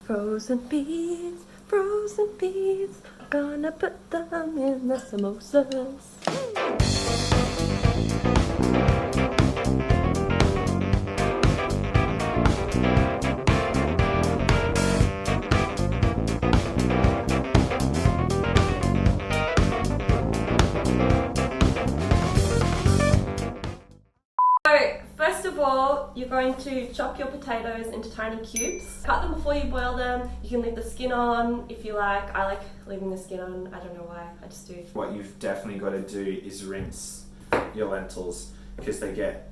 Frozen peas, gonna put them in the samosas. So, first of all, you're going to chop your potatoes into tiny cubes. Cut them before you boil them. You can leave the skin on if you like. I like leaving the skin on. I don't know why. I just do. What you've definitely got to do is rinse your lentils because they get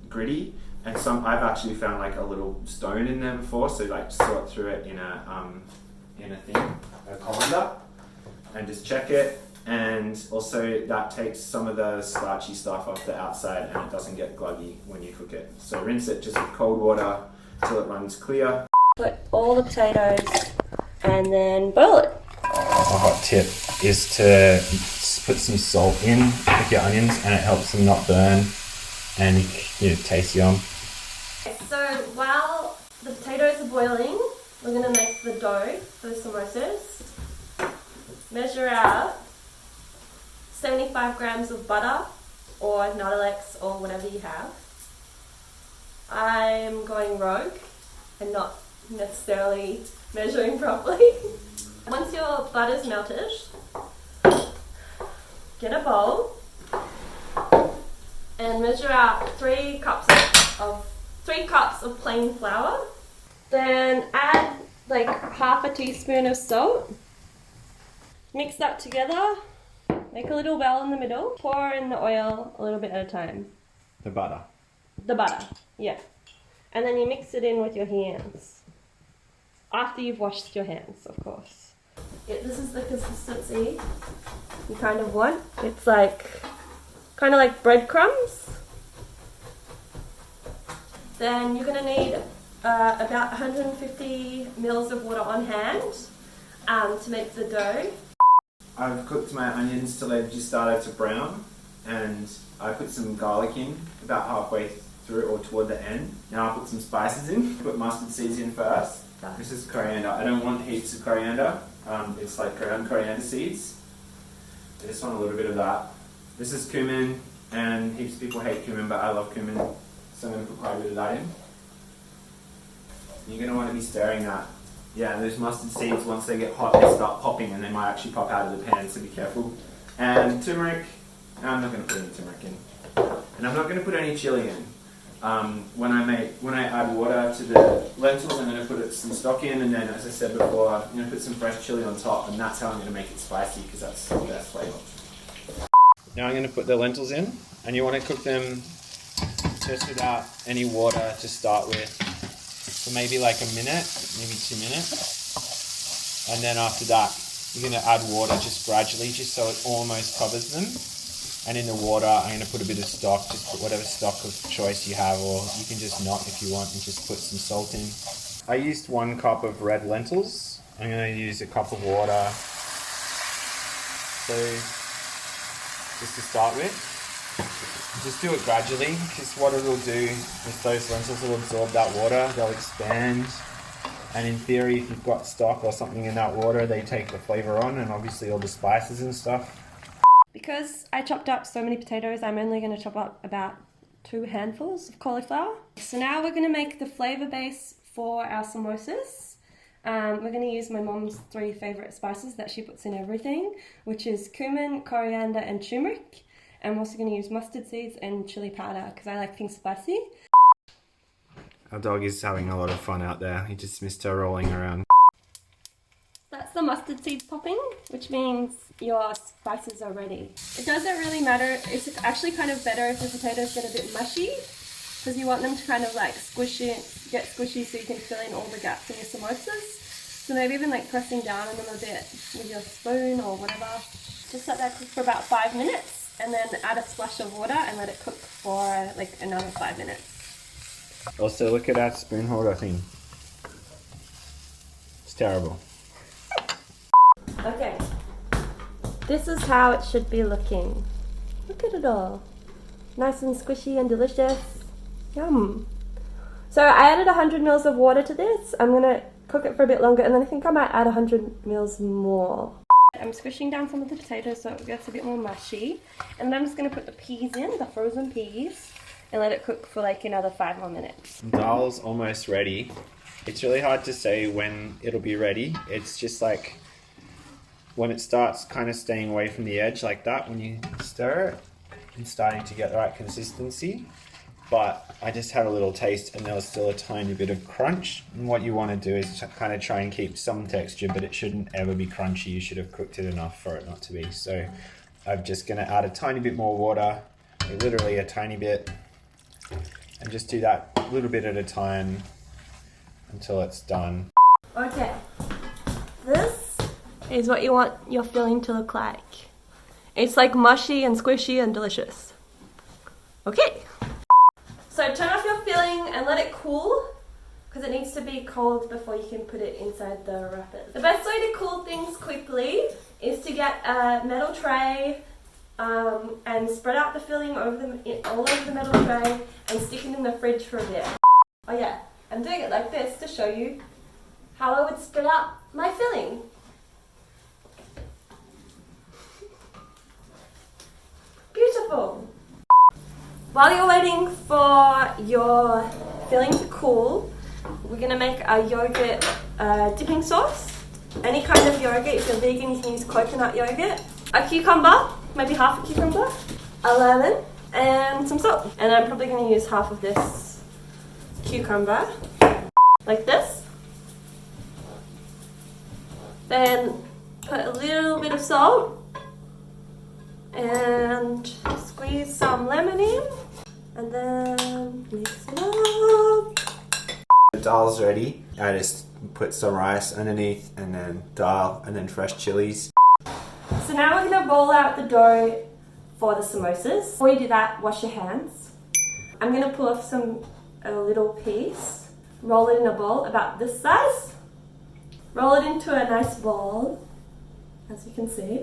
gritty. And I've actually found like a little stone in there before, so like sort through it in a colander, and just check it. And also that takes some of the starchy stuff off the outside and it doesn't get gluggy when you cook it. So rinse it just with cold water till it runs clear. Put all the potatoes and then boil it. A hot tip is to put some salt in with your onions and it helps them not burn and you taste yum. So while the potatoes are boiling, we're going to make the dough for the samosas. Measure out 75 grams of butter or Nuttelex or whatever you have. I'm going rogue and not necessarily measuring properly. Once your butter's melted, get a bowl and measure out 3 cups of plain flour. Then add like half a teaspoon of salt. Mix that together. Make a little well in the middle. Pour in the oil a little bit at a time. The butter. The butter, yeah. And then you mix it in with your hands. After you've washed your hands, of course. This is the consistency you kind of want. It's like, kind of like breadcrumbs. Then you're going to need about 150 mils of water on hand to make the dough. I've cooked my onions till they've just started to brown, and I put some garlic in about halfway through or toward the end. Now I put some spices in. Put mustard seeds in first. This is coriander. I don't want heaps of coriander. It's like ground coriander seeds. I just want a little bit of that. This is cumin, and heaps of people hate cumin, but I love cumin, so I'm going to put quite a bit of that in. You're going to want to be stirring that. Yeah, and those mustard seeds, once they get hot, they start popping and they might actually pop out of the pan, so be careful. And turmeric, I'm not going to put any turmeric in. And I'm not going to put any chili in. When I add water to the lentils, I'm going to put some stock in, and then, as I said before, I'm going to put some fresh chili on top, and that's how I'm going to make it spicy, because that's the best flavour. Now I'm going to put the lentils in, and you want to cook them just without any water to start with. For maybe like a minute, maybe 2 minutes. And then after that, you're going to add water just gradually, just so it almost covers them. And in the water, I'm going to put a bit of stock, just put whatever stock of choice you have, or you can just not if you want, and just put some salt in. I used 1 cup of red lentils. I'm going to use a cup of water. So, just to start with. Just do it gradually, because what it will do is those lentils will absorb that water, they'll expand, and in theory if you've got stock or something in that water, they take the flavour on, and obviously all the spices and stuff. Because I chopped up so many potatoes, I'm only going to chop up about 2 handfuls of cauliflower. So now we're going to make the flavour base for our samosas. We're going to use my mom's 3 favourite spices that she puts in everything, which is cumin, coriander and turmeric. I'm also going to use mustard seeds and chili powder because I like things spicy. Our dog is having a lot of fun out there. He just missed her rolling around. That's the mustard seeds popping, which means your spices are ready. It doesn't really matter. It's actually kind of better if the potatoes get a bit mushy, because you want them to kind of like get squishy so you can fill in all the gaps in your samosas. So maybe even like pressing down on them a bit with your spoon or whatever. Just let that cook for about 5 minutes. And then add a splash of water and let it cook for like another 5 minutes. Also, look at that spoon holder thing. It's terrible. Okay, this is how it should be looking. Look at it all. Nice and squishy and delicious. Yum. So I added 100 mils of water to this. I'm gonna cook it for a bit longer, and then I think I might add 100 mils more. I'm squishing down some of the potatoes so it gets a bit more mushy, and then I'm just going to put the peas in, the frozen peas, and let it cook for like another 5 more minutes. Dal's almost ready. It's really hard to say when it'll be ready. It's just like when it starts kind of staying away from the edge like that, when you stir it, it's starting to get the right consistency. But I just had a little taste and there was still a tiny bit of crunch. And what you want to do is kind of try and keep some texture, but it shouldn't ever be crunchy. You should have cooked it enough for it not to be. So I'm just going to add a tiny bit more water, literally a tiny bit, and just do that a little bit at a time until it's done. Okay, this is what you want your filling to look like. It's like mushy and squishy and delicious. Okay. So turn off your filling and let it cool, because it needs to be cold before you can put it inside the wrappers. The best way to cool things quickly is to get a metal tray and spread out the filling all over the metal tray and stick it in the fridge for a bit. Oh yeah, I'm doing it like this to show you how I would spread out my filling. Beautiful. While you're waiting for your filling to cool, we're going to make a yogurt dipping sauce. Any kind of yogurt. If you're vegan, you can use coconut yogurt. A cucumber, maybe half a cucumber, a lemon, and some salt. And I'm probably going to use half of this cucumber, like this. Then put a little bit of salt and squeeze some lemon in, and then mix it up. The dal's ready. I just put some rice underneath, and then dal, and then fresh chilies. So now we're going to roll out the dough for the samosas. Before you do that, wash your hands. I'm going to pull off a little piece, roll it in a ball about this size, roll it into a nice ball, as you can see.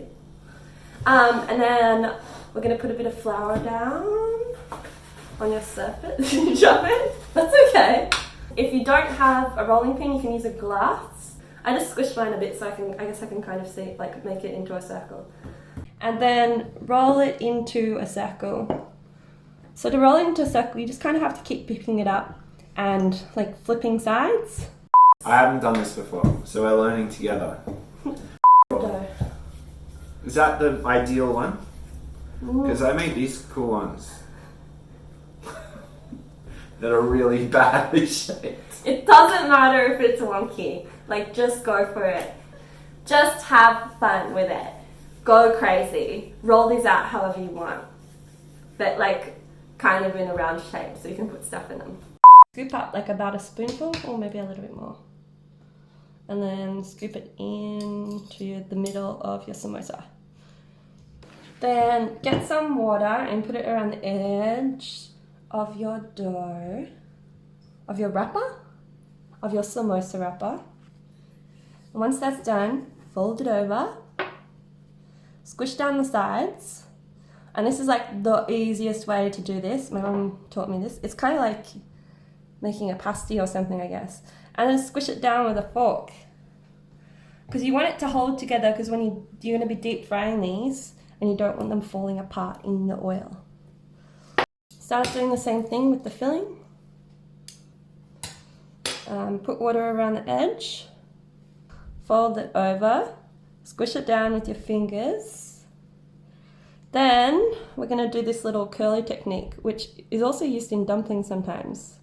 And then we're going to put a bit of flour down on your surface. You drop it? That's okay. If you don't have a rolling pin, you can use a glass. I just squished mine a bit so I guess I can kind of see, like, make it into a circle. And then roll it into a circle. So to roll it into a circle, you just kind of have to keep picking it up and like flipping sides. I haven't done this before, so we're learning together. Dough. Is that the ideal one? Because I made these cool ones that are really badly shaped. It doesn't matter if it's wonky. Like, just go for it. Just have fun with it. Go crazy. Roll these out however you want. But like, kind of in a round shape so you can put stuff in them. Scoop up like about a spoonful or maybe a little bit more. And then scoop it into the middle of your samosa. Then get some water and put it around the edge of your dough, of your wrapper, of your samosa wrapper. And once that's done, fold it over, squish down the sides. And this is like the easiest way to do this. My mum taught me this. It's kind of like making a pasty or something, I guess. And then squish it down with a fork. Because you want it to hold together, because when you're going to be deep frying these, and you don't want them falling apart in the oil. Start doing the same thing with the filling. Put water around the edge. Fold it over. Squish it down with your fingers. Then we're going to do this little curly technique, which is also used in dumplings sometimes.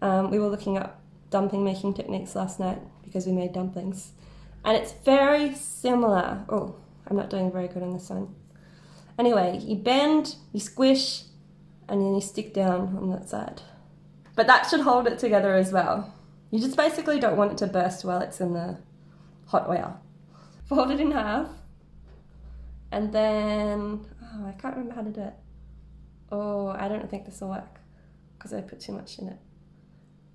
We were looking up dumpling making techniques last night because we made dumplings. And it's very similar. Oh, I'm not doing very good on this one. Anyway, you bend, you squish, and then you stick down on that side. But that should hold it together as well. You just basically don't want it to burst while it's in the hot oil. Fold it in half. And then, oh, I can't remember how to do it. Oh, I don't think this will work because I put too much in it.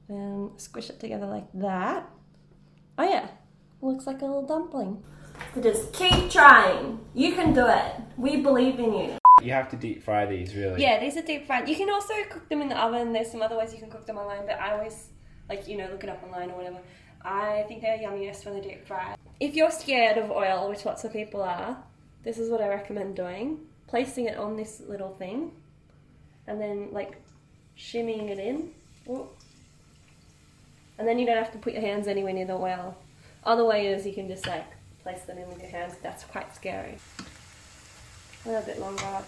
Then squish it together like that. Oh yeah, looks like a little dumpling. So just keep trying. You can do it. We believe in you. You have to deep fry these, really. Yeah, these are deep fried. You can also cook them in the oven. There's some other ways you can cook them online, but I always, like, look it up online or whatever. I think they're yummiest when they're deep fried. If you're scared of oil, which lots of people are, this is what I recommend doing. Placing it on this little thing and then like shimmying it in. Ooh. And then you don't have to put your hands anywhere near the oil. Other way is you can just like place them in with your hands. That's quite scary. A little bit longer.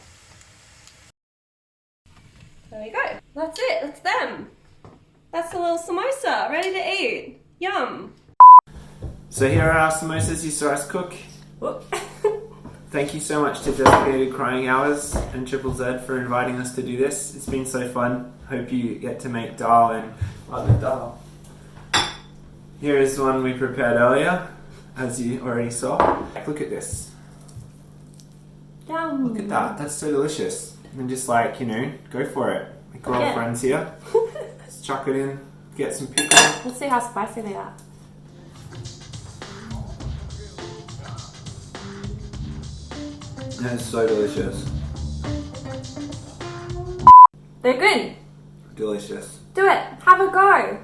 There we go. That's it. That's them. That's a little samosa ready to eat. Yum. So here are our samosas you saw us cook. Whoop. Thank you so much to Designated Crying Hours and Triple Z for inviting us to do this. It's been so fun. Hope you get to make dal and other dal. Here is one we prepared earlier, as you already saw. Look at this. Yum. Look at that. That's so delicious. And just like, you know, go for it. Like we're all friends here. Just chuck it in, get some pickle. Let's see how spicy they are. That is so delicious. They're good. Delicious. Do it. Have a go.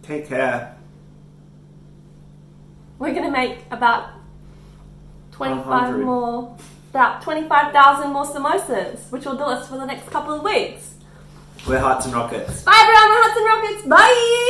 Take care. We're going to make about 25 100. more, about 25,000 more samosas, which will do us for the next couple of weeks. We're Hearts and Rockets. Bye everyone, Hearts and Rockets. Bye.